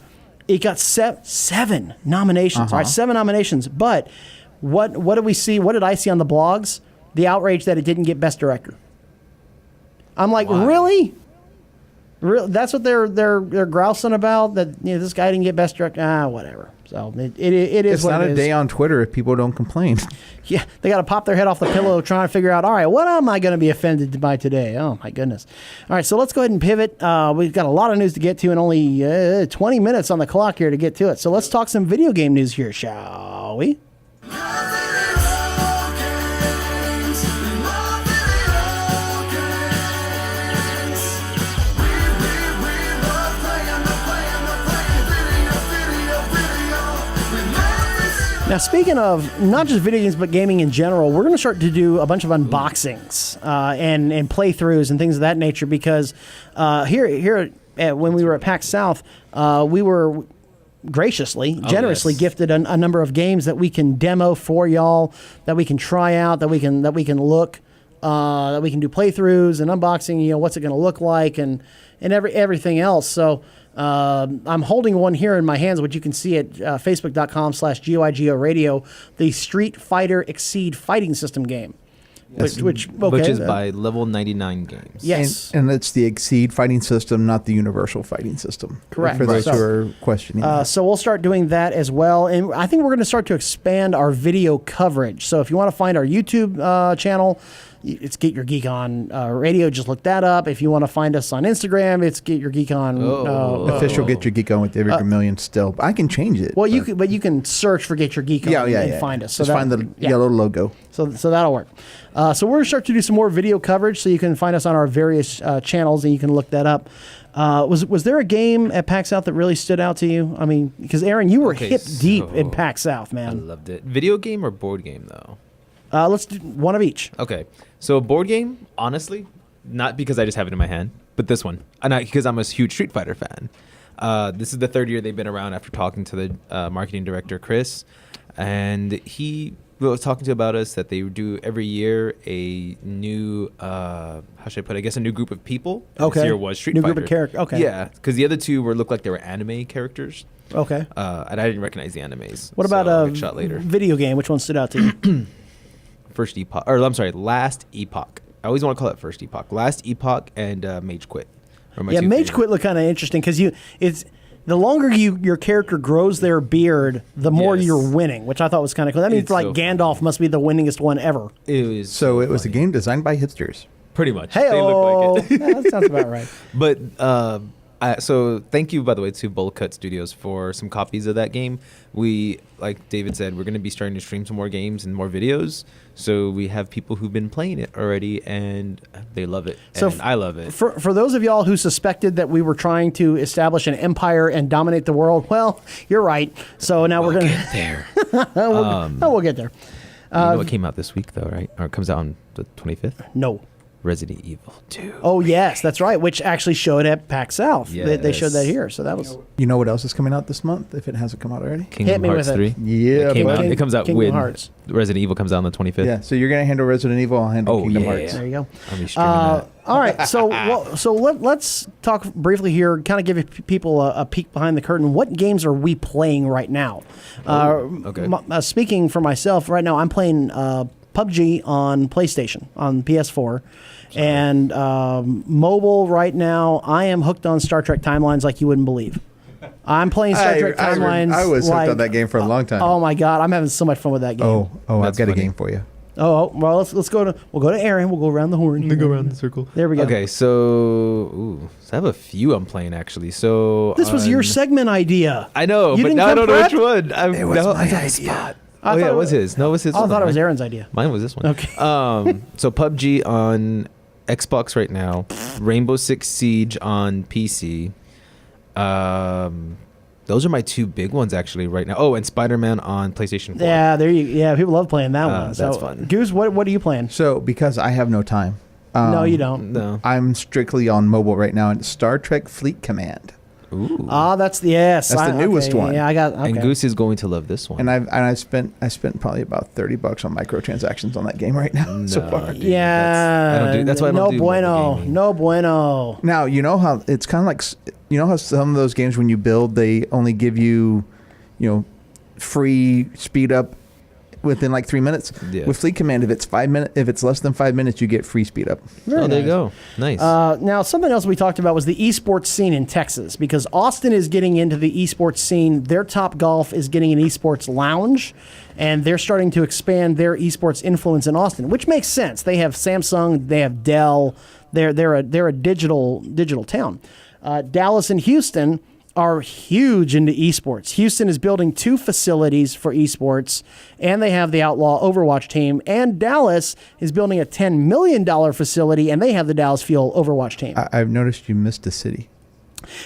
F: it got 7 nominations. All right, 7 nominations. But what did we see? What did I see on the blogs? The outrage that it didn't get Best Director. I'm like, really? That's what they're grousing about, that this guy didn't get Best Director. Whatever. So it is.
C: It's
F: what
C: not
F: it
C: a
F: is.
C: day on Twitter if people don't complain.
F: Yeah, they got to pop their head off the pillow trying to figure out, all right, what am I going to be offended by today? Oh, my goodness. All right, so let's go ahead and pivot. We've got a lot of news to get to and only 20 minutes on the clock here to get to it. So let's talk some video game news here, shall we? Now, speaking of not just video games, but gaming in general, we're going to start to do a bunch of unboxings and playthroughs and things of that nature, because here when we were at PAX South, we were generously gifted a number of games that we can demo for y'all, that we can try out, that we can look, that we can do playthroughs and unboxing. What's it going to look like and everything else. So. I'm holding one here in my hands, which you can see at facebook.com/GYGO Radio, the Street Fighter Exceed fighting system game. Which
H: is by Level 99 Games.
F: Yes.
C: And it's the Exceed fighting system, not the Universal fighting system.
F: Correct.
C: For those
F: So-
C: who are questioning that.
F: So we'll start doing that as well. And I think we're going to start to expand our video coverage. So if you want to find our YouTube channel, it's Get Your Geek On Radio. Just look that up. If you want to find us on Instagram, it's Get Your Geek On.
C: Official Get Your Geek On with David Vermillion still. I can change it.
F: Well, you can search for Get Your Geek On and find us.
C: Just find the yellow logo.
F: So that'll work. So we're going to start to do some more video coverage, so you can find us on our various channels, and you can look that up. Was there a game at PAX South that really stood out to you? I mean, because Aaron, you were hip deep in PAX South, man.
H: I loved it. Video game or board game, though?
F: Let's do one of each.
H: Okay. So a board game, honestly, not because I just have it in my hand, but this one. Because I'm a huge Street Fighter fan. This is the third year they've been around after talking to the marketing director, Chris. And he was talking about us that they do every year a new, how should I put it? I guess a new group of people. And
F: Okay.
H: This year was Street
F: New
H: Fighter.
F: group of characters. Okay.
H: Yeah, because the other two looked like they were anime characters.
F: Okay.
H: And I didn't recognize the animes.
F: What about
H: so I
F: a
H: get shot later?
F: video game? Which one stood out to you?
H: Last Epoch. I always want to call it First Epoch. Last Epoch and Mage Quit. are my
F: Yeah,
H: two
F: Mage
H: favorite.
F: Quit looked kind of interesting because it's the longer your character grows their beard, the more
H: Yes.
F: you're winning, which I thought was kind of cool. That means
H: It's
F: like
H: so
F: Gandalf must be the winningest one ever.
H: It was
C: So it was a
H: funny.
C: game designed by hipsters.
H: Pretty much.
F: Hey,
H: They look like it.
F: that sounds about right.
H: But so thank you, by the way, to Bold Cut Studios for some copies of that game. We, like David said, we're going to be starting to stream some more games and more videos. So we have people who've been playing it already, and they love it.
F: So
H: And I love it.
F: For those of y'all who suspected that we were trying to establish an empire and dominate the world, well, you're right. So now we're going to
H: there.
F: we'll get there.
H: You know what came out this week, though, right? Or it comes out on the 25th?
F: No.
H: Resident Evil 2.
F: Oh yes, that's right. Which actually showed at PAX South. They showed that
H: Yes.
F: here. So that was
C: You know what else is coming out this month? If it hasn't come out already.
H: Kingdom
F: Hit me
H: Hearts
F: with it.
H: 3.
C: Yeah,
H: It came
C: buddy.
H: out. It comes out
F: Kingdom
H: when
F: Hearts.
H: Resident Evil comes out on the 25th.
C: Yeah. So you're gonna handle Resident Evil. I'll handle
H: Oh,
C: Kingdom
H: yeah.
C: Hearts.
F: there you go.
H: I'll be streaming that.
F: All right, so let's talk briefly here. Kind of give people a peek behind the curtain. What games are we playing right now?
H: okay.
F: Speaking for myself, right now I'm playing PUBG on PlayStation on PS4, and mobile right now. I am hooked on Star Trek Timelines like you wouldn't believe. I'm playing Star Trek Timelines.
C: I was hooked
F: like,
C: on that game for a long time.
F: Oh my god, I'm having so much fun with that game.
C: Oh, I've
H: That's
C: got a
H: funny.
C: game for you.
F: Oh, well, let's go to Aaron. We'll go around the horn.
H: Go around the circle.
F: There we go.
H: Okay, so I have a few I'm playing actually. So
F: This was your segment idea.
H: I know,
F: You
H: but
F: didn't
H: now I
F: come
H: don't know which
F: prepped?
H: one.
C: It was my idea.
H: Oh yeah, it was his. No, it was his.
F: I
H: one,
F: thought it was
H: right?
F: Aaron's idea.
H: Mine was this one.
F: Okay.
H: So PUBG on Xbox right now. Rainbow Six Siege on PC. Those are my two big ones actually right now. Oh, and Spider-Man on PlayStation 4.
F: Yeah, there you. Yeah, people love playing that one.
H: that's fun.
F: Goose, what are you playing?
C: So because I have no time,
F: No, you don't.
H: No.
C: I'm strictly on mobile right now. And Star Trek Fleet Command.
H: Ooh.
F: That's the yes.
C: That's the newest one.
F: Yeah, I got. Okay.
H: And Goose is going to love this one.
C: And I spent probably about $30 on microtransactions on that game right now so
H: No,
C: far.
H: dude,
F: Yeah,
H: that's why I don't
F: no
H: do mobile
F: bueno,
H: gaming.
F: no bueno.
C: Now you know how it's kind of like how some of those games when you build they only give you free speed up within like 3 minutes.
H: Yeah.
C: With Fleet Command, if it's less than 5 minutes, you get free speed up.
H: Oh, there you go. Nice.
F: Now, something else we talked about was the esports scene in Texas because Austin is getting into the esports scene. Their Top Golf is getting an esports lounge, and they're starting to expand their esports influence in Austin, which makes sense. They have Samsung, they have Dell. They're a digital town. Dallas and Houston are huge into esports. Houston is building 2 facilities for esports, and they have the Outlaw Overwatch team. And Dallas is building a $10 million facility, and they have the Dallas Fuel Overwatch team.
C: I've noticed you missed a city.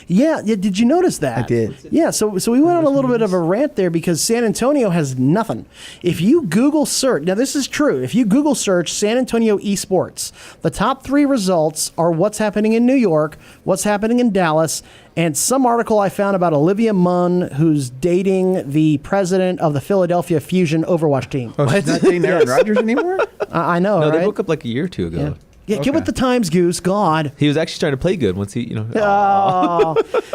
F: Yeah, did you notice that?
C: I did.
F: Yeah, so we went on a little bit of a rant there because San Antonio has nothing. If you Google search, now this is true, if you Google search San Antonio esports, the top 3 results are what's happening in New York, what's happening in Dallas, and some article I found about Olivia Munn, who's dating the president of the Philadelphia Fusion Overwatch team.
C: Oh, she's not dating Aaron Rodgers anymore?
F: I know,
H: no,
F: right?
H: they broke up like a year or two ago.
F: Yeah. Yeah, get with the times, Goose. God.
H: He was actually trying to play good once he,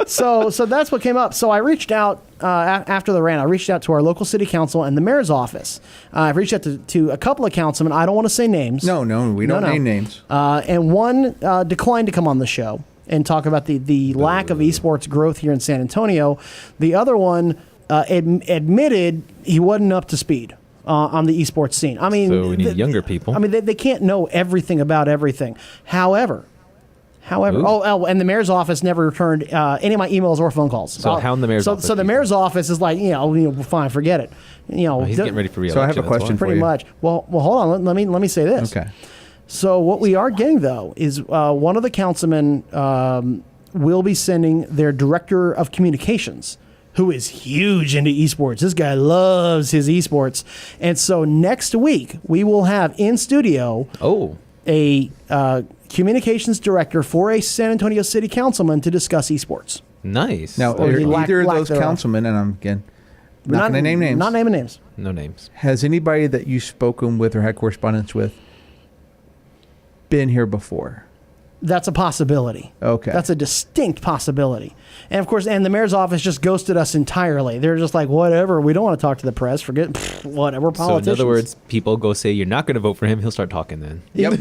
F: So that's what came up. So I reached out after the rant. I reached out to our local city council and the mayor's office. I've reached out to a couple of councilmen. I don't want to say names.
C: No, we don't name names.
F: And one declined to come on the show and talk about the lack of esports growth here in San Antonio. The other one admitted he wasn't up to speed. on the esports scene. I mean,
H: So we need younger people.
F: I mean, they can't know everything about everything. However,
H: Ooh.
F: And the mayor's office never returned any of my emails or phone calls.
H: So hound the mayor's office,
F: So the
H: people.
F: mayor's office is like, fine, forget it.
H: He's getting ready for re-election.
C: So I have a
H: that's
C: question
H: why.
C: for
F: Pretty
C: you.
F: much. Well, hold on. Let me say this.
C: Okay.
F: So what we are getting though is one of the councilmen will be sending their director of communications, who is huge into esports. This guy loves his esports, and so next week we will have in studio a communications director for a San Antonio City Councilman to discuss esports.
H: Nice.
C: Now,
F: Or
C: are
F: the lack
C: either of those
F: thereof.
C: councilmen, and I'm again not going to name names.
F: Not naming names.
H: No names.
C: Has anybody that you've spoken with or had correspondence with been here before?
F: That's a possibility.
C: Okay.
F: That's a distinct possibility. And of course, and the mayor's office just ghosted us entirely. They're just like, whatever, we don't want to talk to the press. Forget, whatever,
H: So
F: politicians.
H: in other words, people go say you're not going to vote for him. He'll start talking then.
C: Yep.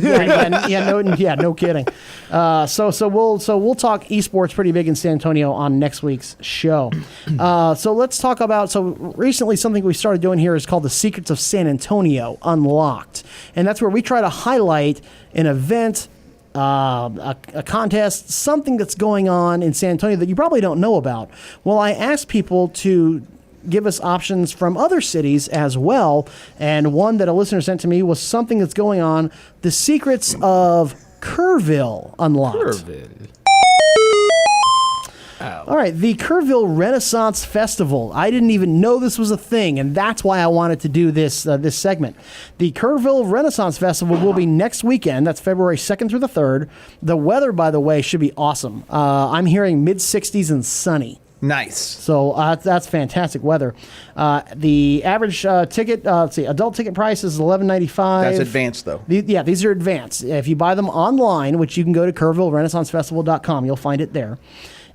F: no kidding. So we'll talk esports pretty big in San Antonio on next week's show. So let's talk about, so recently something we started doing here is called the Secrets of San Antonio Unlocked. And that's where we try to highlight an event, a contest, something that's going on in San Antonio that you probably don't know about. Well, I asked people to give us options from other cities as well, and one that a listener sent to me was something that's going on, the Secrets of Kerrville Unlocked. All right, the Kerrville Renaissance Festival. I didn't even know this was a thing, and that's why I wanted to do this this segment. The Kerrville Renaissance Festival will be next weekend. That's February 2nd through the 3rd. The weather, by the way, should be awesome. I'm hearing mid-60s and sunny.
C: Nice.
F: So that's fantastic weather. The average ticket, adult ticket price is $11.95.
C: That's advanced, though.
F: These are advanced. If you buy them online, which you can go to KerrvilleRenaissanceFestival.com, you'll find it there.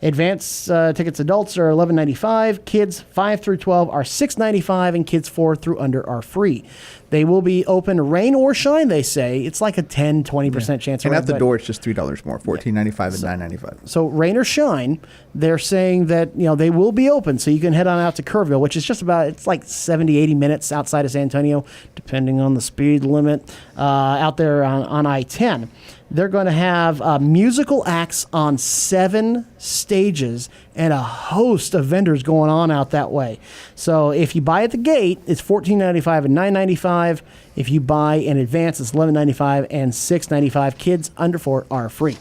F: Advanced tickets, adults are $11.95. Kids 5 through 12 are $6.95, and kids 4 through under are free. They will be open rain or shine, they say. It's like a 10-20% chance of
C: And
F: rain,
C: at the
F: but-
C: door, it's just $3 more, $14.95 and $9.95.
F: So rain or shine, they're saying that they will be open, so you can head on out to Kerrville, which is just about, it's like 70-80 minutes outside of San Antonio, depending on the speed limit, out there on I-10. They're going to have musical acts on 7 stages and a host of vendors going on out that way. So if you buy at the gate, it's $14.95 and $9.95. If you buy in advance, it's $11.95 and $6.95. Kids under 4 are free.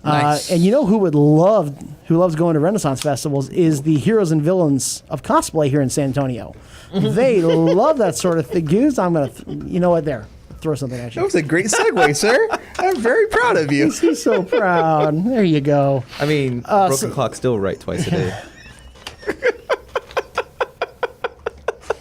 C: Nice.
F: And you know who loves going to Renaissance festivals is the heroes and villains of cosplay here in San Antonio. They love that sort of thing. Goose, I'm going to, you know what, there. Throw something at you.
C: That was a great segue, sir. I'm very proud of you.
F: He's so proud. There you go.
H: I mean, broken clock's still right twice a day.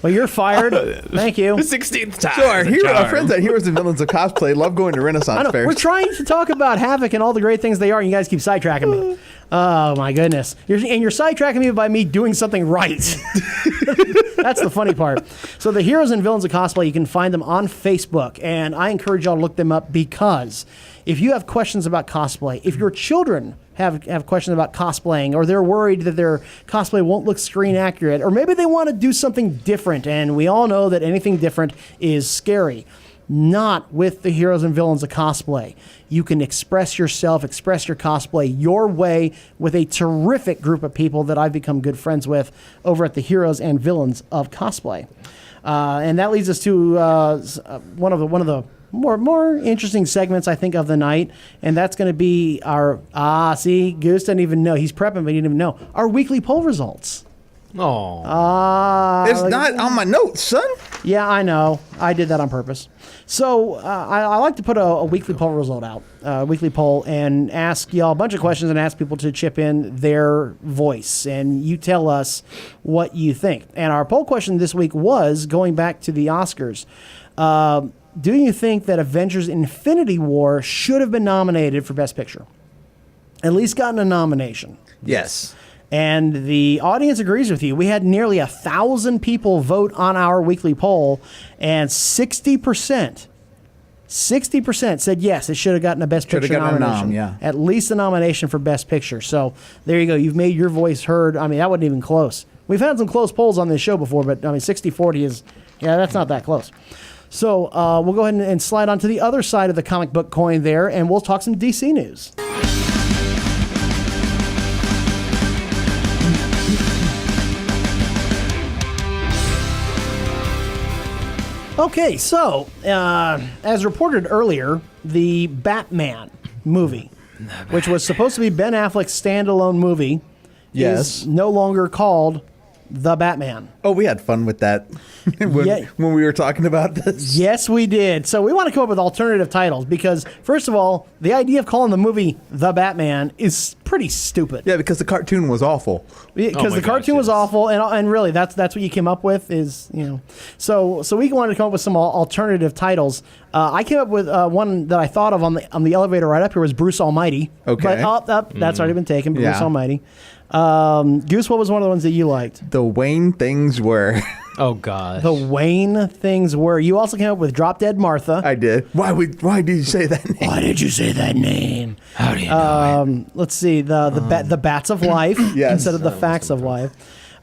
F: Well, you're fired. Thank you.
H: 16th time.
C: So our friends at Heroes and Villains of Cosplay love going to Renaissance
F: I know.
C: fairs.
F: We're trying to talk about Havoc and all the great things they are, and you guys keep sidetracking me. Oh, my goodness. You're sidetracking me by me doing something right. That's the funny part. So the Heroes and Villains of Cosplay, you can find them on Facebook, and I encourage y'all to look them up because if you have questions about cosplay, if your children have questions about cosplaying, or they're worried that their cosplay won't look screen accurate, or maybe they want to do something different, and we all know that anything different is scary. Not with the Heroes and Villains of Cosplay. You can express yourself, express your cosplay your way with a terrific group of people that I've become good friends with over at the Heroes and Villains of Cosplay. And that leads us to one of the more interesting segments, I think, of the night, and that's going to be our Goose doesn't even know. He's prepping, but he didn't even know. Our weekly poll results.
H: Oh.
C: It's not on my notes, son.
F: Yeah, I know. I did that on purpose. So I like to put a weekly poll result out, weekly poll, and ask y'all a bunch of questions and ask people to chip in their voice, and you tell us what you think. And our poll question this week was, going back to the Oscars, do you think that Avengers Infinity War should have been nominated for Best Picture? At least gotten a nomination.
C: Yes.
F: And the audience agrees with you. We had nearly 1,000 people vote on our weekly poll, and 60% said yes, it should have gotten a Best Picture
C: gotten a
F: nomination.
C: nom, yeah.
F: At least a nomination for Best Picture. So there you go. You've made your voice heard. I mean, that wasn't even close. We've had some close polls on this show before, but I mean, 60-40 is Yeah, that's not that close. So we'll go ahead and slide on to the other side of the comic book coin there, and we'll talk some DC news. Okay, so as reported earlier, the Batman movie, which was supposed to be Ben Affleck's standalone movie,
C: Yes.
F: is no longer called The Batman.
C: Oh, we had fun with that when we were talking about this.
F: Yes, we did. So we want to come up with alternative titles because, first of all, the idea of calling the movie The Batman is pretty stupid.
C: Yeah, because the cartoon was awful.
F: Because
H: my
F: the cartoon
H: gosh,
F: was
H: yes.
F: awful, and really that's what you came up with is, you know. So we wanted to come up with some alternative titles. I came up with one that I thought of on the elevator right up here was Bruce Almighty.
C: Okay.
F: But that's already been taken. Bruce
C: Yeah.
F: Almighty. Goose, what was one of the ones that you liked?
C: The Wayne things were.
H: Oh gosh.
F: The Wayne things were. You also came up with Drop Dead Martha.
C: I did. Why did you say that name?
F: Why did you say that name?
H: How do you know?
F: Let's see the Bats of Life
C: Yes.
F: instead of the Facts of Life.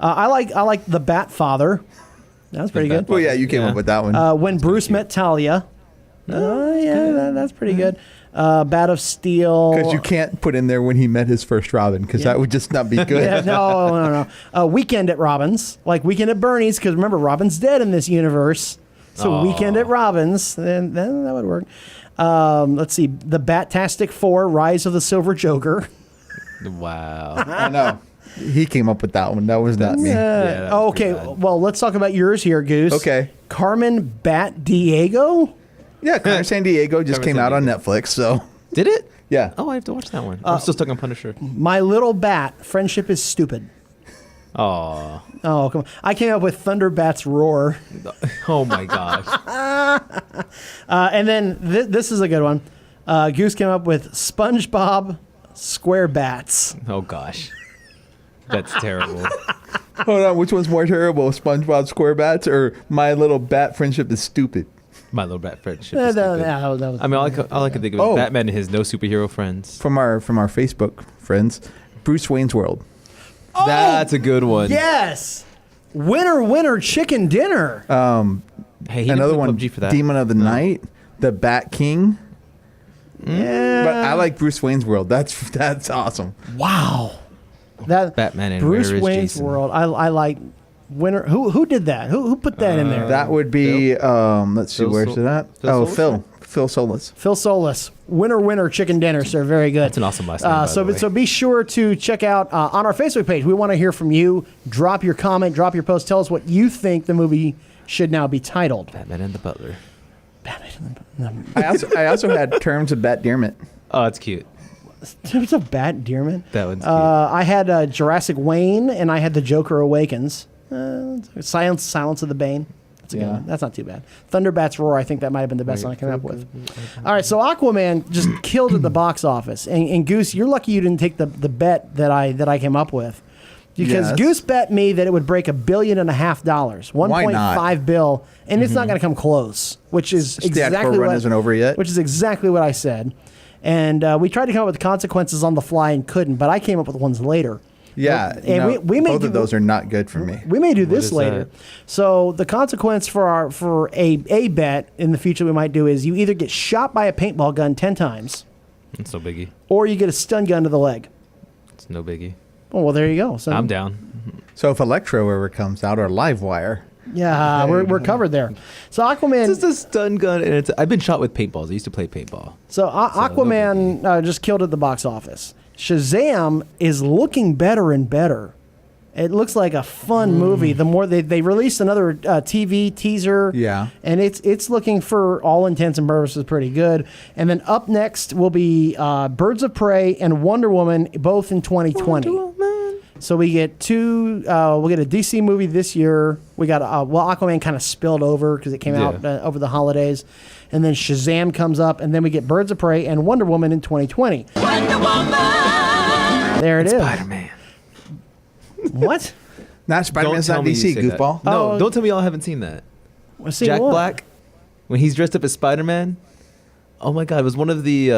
F: I like the Bat Father. That was pretty good.
C: Well, yeah, you came up with that one.
F: When Bruce met Talia. Oh yeah, that's pretty good. Bat of Steel.
C: Because you can't put in there when he met his first Robin, because that would just not be good.
F: Yeah, no. Weekend at Robin's, like Weekend at Bernie's, because remember Robin's dead in this universe. So Weekend at Robin's, then that would work. Let's see, the Batastic Four: Rise of the Silver Joker.
H: Wow.
C: I know. He came up with that one. That was not me.
H: that was
F: Okay,
H: pretty bad.
F: well let's talk about yours here, Goose.
C: Okay.
F: Carmen Bat Diego.
C: Yeah, Carmen San Diego just
H: Carmen
C: came out on
H: Sandiego.
C: Netflix, so
H: Did it?
C: yeah.
H: Oh, I have to watch that one. I'm still stuck on Punisher.
F: My Little Bat. Friendship is stupid.
H: Oh.
F: Oh, come on. I came up with Thunderbat's Roar.
H: Oh my gosh.
F: And then this is a good one. Goose came up with SpongeBob SquareBats.
H: Oh gosh. That's terrible.
C: Hold on, which one's more terrible, SpongeBob SquareBats or My Little Bat Friendship is Stupid?
H: My Little Bat Friendship.
F: Yeah,
H: is stupid.
F: that was
H: I mean, all I can think of is
C: Oh.
H: Batman and his no superhero friends.
C: From our Facebook friends, Bruce Wayne's World.
H: That's a good one.
F: yes. Winner, chicken dinner.
H: Hey, he didn't
C: Another
H: play
C: one,
H: PUBG for that.
C: Demon of the Night, the Bat King.
F: yeah.
C: But I like Bruce Wayne's World. That's awesome.
F: Wow. That
H: Batman and
F: Bruce
H: Where is
F: Wayne's
H: Jason?
F: World. I like Winner. Who did that? Who put that in there?
C: That would be let's see,
H: Phil
C: where's
H: Sol-
C: it at?
H: Phil
C: Oh,
H: Solis?
C: Phil Solis.
F: Phil Solis. Winner, chicken dinner, sir. Very good.
H: That's an awesome last name, by
F: so,
H: the way.
F: so be sure to check out on our Facebook page. We want to hear from you. Drop your comment, drop your post. Tell us what you think the movie should now be titled.
H: Batman and the Butler.
C: I also had Terms of Bat Dearment.
H: Oh, it's cute.
F: There's a Bat Dearman.
H: That one's cute.
F: I had Jurassic Wayne, and I had The Joker Awakens. Silence of the Bane. That's a good one. That's not too bad. Thunderbat's Roar, I think that might have been the best one I came up with. All right, so Aquaman just killed at the box office. And Goose, you're lucky you didn't take the bet that I came up with. Because
C: Yes.
F: Goose bet me that it would break $1.5 billion, $1.5 billion, and it's not going to come close, which is
C: Theatrical
F: exactly
C: run
F: what
C: isn't over yet.
F: Which is exactly what I said. And we tried to come up with consequences on the fly and couldn't, but I came up with ones later.
C: Yeah,
F: And
C: no,
F: we may
C: both
F: do-
C: of those are not good for me.
F: We may do this
H: is
F: later.
H: that?
F: So the consequence for a bet in the future we might do is you either get shot by a paintball gun 10 times,
H: It's no biggie.
F: or you get a stun gun to the leg.
H: It's no biggie.
F: Oh, well, there you go. So
H: I'm down.
C: So if Electro ever comes out or Livewire,
F: yeah, we're covered there. So Aquaman.
H: It's just a stun gun, and I've been shot with paintballs. I used to play paintball.
F: So Aquaman just killed at the box office. Shazam is looking better and better. It looks like a fun movie. The more they released another TV teaser,
C: Yeah.
F: and it's looking for all intents and purposes pretty good. And then up next will be Birds of Prey and Wonder Woman, both in 2020. So we get we'll get a DC movie this year. We got Aquaman kind of spilled over because it came out over the holidays, and then Shazam comes up, and then we get Birds of Prey and Wonder Woman in 2020. Wonder Woman. There it is.
H: Spider-Man.
F: What?
C: not Spider-Man's not
H: tell me you
C: DC,
H: say that.
C: goofball.
H: No,
F: Oh.
H: don't tell me y'all haven't seen that.
F: Let's see
H: Jack
F: what?
H: Black, when he's dressed up as Spider-Man. Oh my God, it was one of the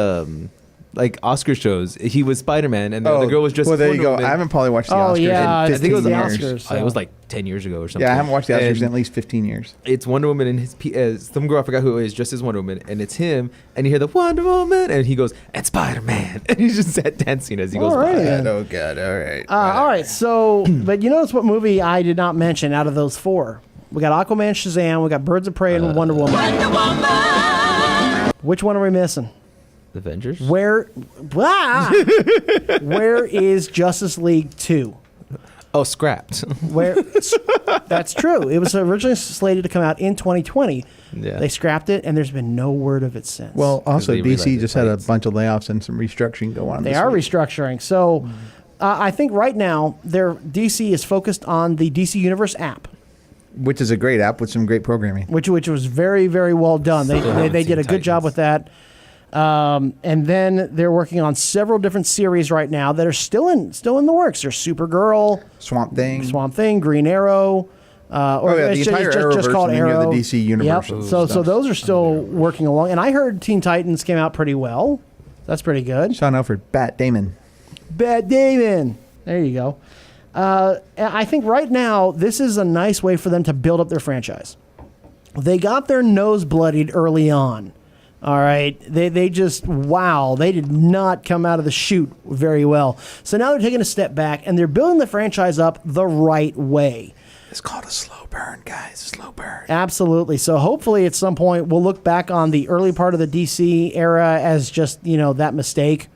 H: like Oscar shows. He was Spider-Man, and the other girl was just
C: well, there you
H: Wonder
C: go.
H: Woman.
C: I haven't probably watched the
F: Oh,
C: Oscars
F: yeah,
C: in
F: I
C: 15
F: think it was the
C: years.
F: Oscars.
H: It was like 10 years ago or something.
C: Yeah, I haven't watched the Oscars
H: And
C: in at least 15 years.
H: it's Wonder Woman and some girl, I forgot who it is, just as Wonder Woman, and it's him, and you hear the Wonder Woman, and he goes, and Spider-Man, and he's just dancing as he goes
F: All right,
H: by.
F: then.
C: Oh, God. All right.
F: All right, so, but you notice what movie I did not mention out of those four? We got Aquaman, Shazam, we got Birds of Prey, and Wonder Woman. Which one are we missing?
H: The Avengers?
F: Where is Justice League 2?
H: Oh, scrapped.
F: Where that's true. It was originally slated to come out in 2020.
H: Yeah.
F: They scrapped it, and there's been no word of it since.
C: Well, also,
H: they realized
C: DC
H: it
C: just had a
H: bites.
C: bunch of layoffs and some restructuring go on.
F: they
C: this
F: are
C: week.
F: restructuring. So I think right now DC is focused on the DC Universe app,
C: Which is a great app with some great programming.
F: which was very, very well done. They
H: haven't
F: did
H: seen
F: a good job
H: Titans.
F: with that. And then they're working on several different series right now that are still in the works. There's Supergirl,
C: Swamp Thing.
F: Green Arrow. Or
C: yeah, the
F: it's
C: entire
F: just
C: Arrowverse,
F: called
C: and then you have
F: Arrow.
C: the DC Universe
F: Yep.
C: and
F: So
C: stuff.
F: those are still working along. And I heard Teen Titans came out pretty well. That's pretty good.
C: Sean Alfred, Bat Damon.
F: Bat Damon. There you go. I think right now this is a nice way for them to build up their franchise. They got their nose bloodied early on. All right. They just, wow, they did not come out of the chute very well. So now they're taking a step back and they're building the franchise up the right way.
C: It's called a slow burn, guys. Slow burn.
F: Absolutely. So hopefully at some point we'll look back on the early part of the DC era as just, that mistake.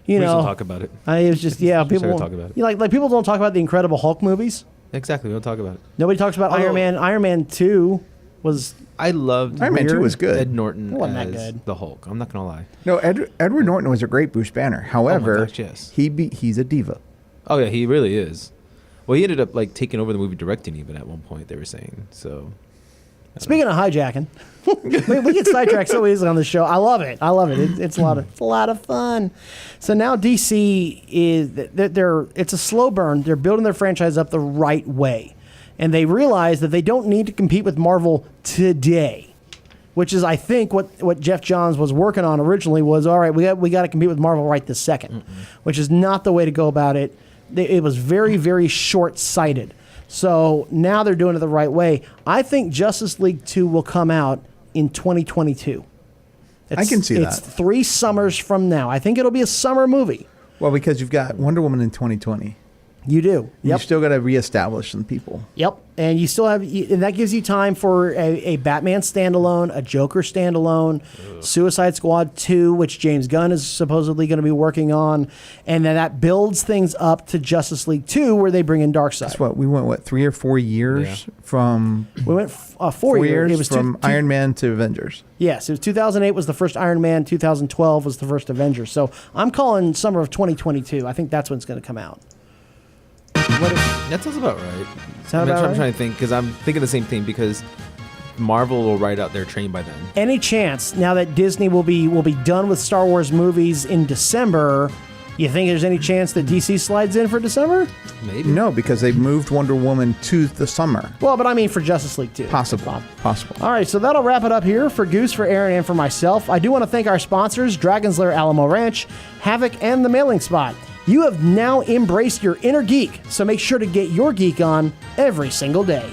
H: We still talk about it.
F: It was just, yeah, people
H: gonna talk about it.
F: like people don't talk about the Incredible Hulk movies.
H: Exactly, we don't talk about it.
F: Nobody talks about Iron Man. Iron Man 2 was
H: I loved
C: Iron Man 2 was
H: Ed
C: good.
H: Norton
F: It wasn't that
H: as
F: good.
H: the Hulk. I'm not going to lie.
C: No, Edward Norton was a great Bruce Banner. However,
H: gosh, yes.
C: he's a diva.
H: Oh, yeah, he really is. Well, he ended up taking over the movie directing even at one point, they were saying. So
F: Speaking of hijacking, we get sidetracked so easily on this show. I love it. It's a lot of fun. So now DC it's a slow burn. They're building their franchise up the right way, and they realize that they don't need to compete with Marvel today, which is I think what Jeff Johns was working on originally was all right. We got to compete with Marvel right this second, which is not the way to go about it. It was very, very short-sighted. So now they're doing it the right way. I think Justice League 2 will come out in 2022.
C: I can see
F: It's
C: that.
F: 3 summers from now. I think it'll be a summer movie.
C: Well, because you've got Wonder Woman in 2020.
F: You do.
C: You
F: Yep.
C: still got to reestablish some people.
F: Yep. And you still have, and that gives you time for a Batman standalone, a Joker standalone, Suicide Squad 2, which James Gunn is supposedly going to be working on. And then that builds things up to Justice League 2, where they bring in Darkseid.
C: That's what we went. 3 or 4 years from
F: We went 4
C: 4
F: years.
C: years
F: It was
C: from Iron Man to Avengers.
F: Yes, it was 2008 was the first Iron Man. 2012 was the first Avengers. So I'm calling summer of 2022. I think that's when it's going to come out.
H: that sounds about right.
F: Sound about
H: I'm
F: right?
H: trying to think because I'm thinking the same thing because Marvel will ride out their train by then.
F: Any chance now that Disney will be done with Star Wars movies in December? You think there's any chance that DC slides in for December?
H: Maybe.
C: No, because they moved Wonder Woman to the summer.
F: Well, but I mean for Justice League 2.
C: Possible.
F: All right, so that'll wrap it up here for Goose, for Aaron, and for myself. I do want to thank our sponsors, Dragon's Lair Alamo Ranch, Havoc, and The Mailing Spot. You have now embraced your inner geek, so make sure to get your geek on every single day.